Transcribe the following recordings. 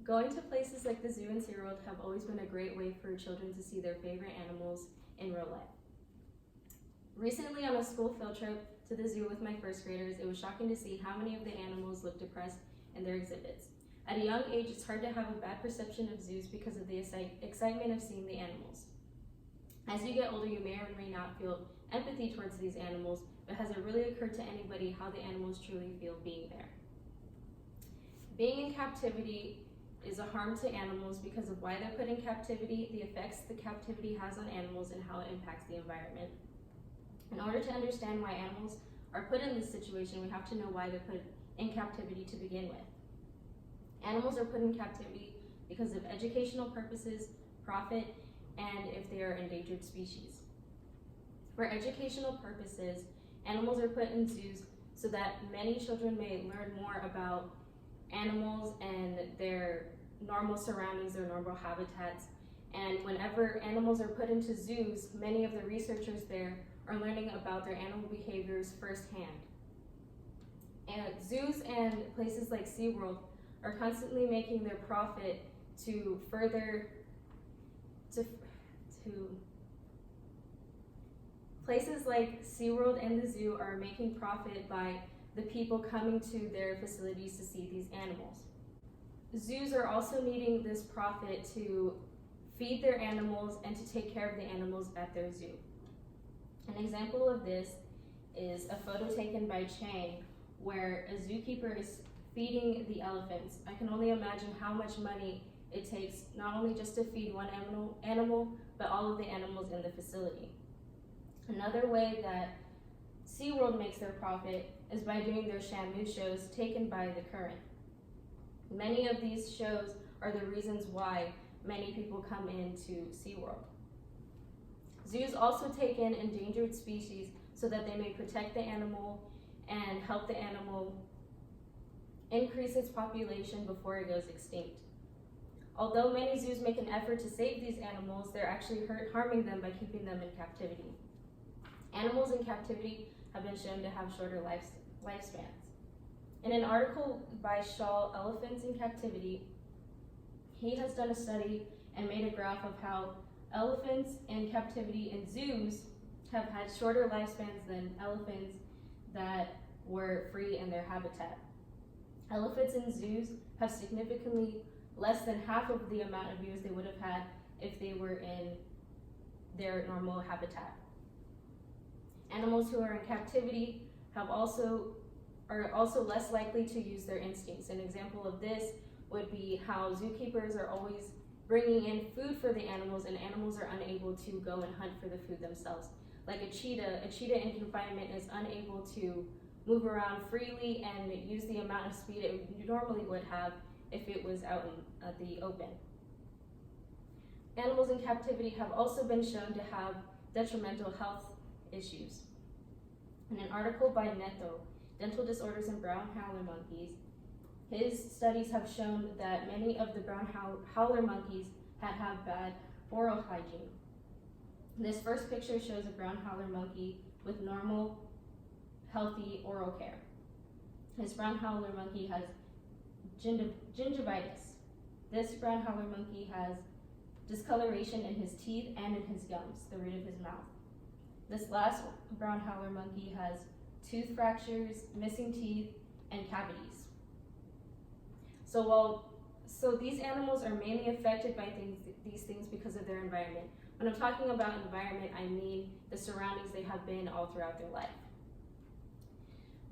Going to places like the zoo and SeaWorld have always been a great way for children to see their favorite animals in real life. Recently, on a school field trip to the zoo with my first graders, it was shocking to see how many of the animals looked depressed in their exhibits. At a young age, it's hard to have a bad perception of zoos because of the excitement of seeing the animals. As you get older, you may or may not feel empathy towards these animals, but has it really occurred to anybody how the animals truly feel being there? Being in captivity is a harm to animals because of why they're put in captivity, the effects the captivity has on animals, and how it impacts the environment. In order to understand why animals are put in this situation, we have to know why they're put in captivity to begin with. Animals are put in captivity because of educational purposes, profit, and if they are endangered species. For educational purposes, animals are put in zoos so that many children may learn more about animals and their normal surroundings, their normal habitats. And whenever animals are put into zoos, many of the researchers there are learning about their animal behaviors firsthand. And zoos and places like SeaWorld are constantly making their profit to places like SeaWorld and the zoo are making profit by the people coming to their facilities to see these animals. Zoos are also needing this profit to feed their animals and to take care of the animals at their zoo. An example of this is a photo taken by Chang where a zookeeper is feeding the elephants. I can only imagine how much money it takes not only just to feed one animal, but all of the animals in the facility. Another way that SeaWorld makes their profit is by doing their Shamu shows taken by the current. Many of these shows are the reasons why many people come into SeaWorld. Zoos also take in endangered species so that they may protect the animal and help the animal increase its population before it goes extinct. Although many zoos make an effort to save these animals, they're actually harming them by keeping them in captivity. Animals in captivity have been shown to have shorter lifespans. In an article by Shaw, Elephants in Captivity, he has done a study and made a graph of how elephants in captivity in zoos have had shorter lifespans than elephants that were free in their habitat. Elephants in zoos have significantly less than half of the amount of years they would have had if they were in their normal habitat. Animals who are in captivity are also less likely to use their instincts. An example of this would be how zookeepers are always bringing in food for the animals, and animals are unable to go and hunt for the food themselves. Like a cheetah in confinement is unable to move around freely and use the amount of speed it normally would have if it was out in the open. Animals in captivity have also been shown to have detrimental health issues. In an article by Neto, Dental Disorders in Brown Howler Monkeys, his studies have shown that many of the brown howler monkeys have bad oral hygiene. This first picture shows a brown howler monkey with normal, healthy oral care. This brown howler monkey has gingivitis. This brown howler monkey has discoloration in his teeth and in his gums, the root of his mouth. This last brown howler monkey has tooth fractures, missing teeth, and cavities. So these animals are mainly affected by these things because of their environment. When I'm talking about environment, I mean the surroundings they have been all throughout their life.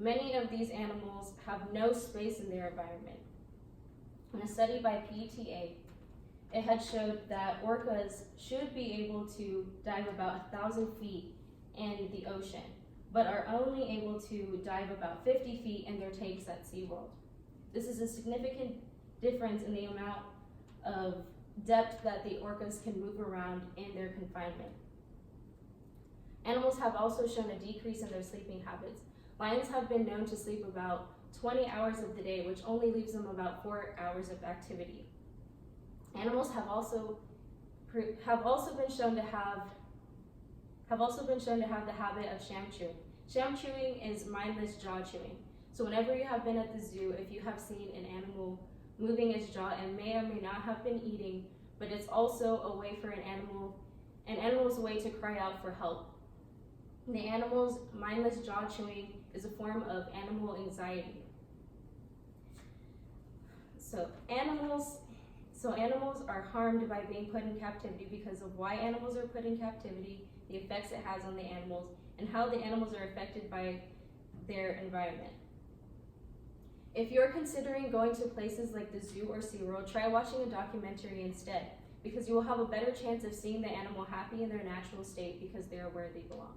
Many of these animals have no space in their environment. In a study by PETA, it had showed that orcas should be able to dive about 1,000 feet in the ocean, but are only able to dive about 50 feet in their tanks at SeaWorld. This is a significant difference in the amount of depth that the orcas can move around in their confinement. Animals have also shown a decrease in their sleeping habits. Lions have been known to sleep about 20 hours of the day, which only leaves them about 4 hours of activity. Animals have also been shown to have the habit of sham chewing. Sham chewing is mindless jaw chewing. So whenever you have been at the zoo, if you have seen an animal moving its jaw, and may or may not have been eating, but it's also a way for an animal's way to cry out for help. The animal's mindless jaw chewing is a form of animal anxiety. So animals are harmed by being put in captivity because of why animals are put in captivity, the effects it has on the animals, and how the animals are affected by their environment. If you're considering going to places like the zoo or SeaWorld, try watching a documentary instead, because you will have a better chance of seeing the animal happy in their natural state because they are where they belong.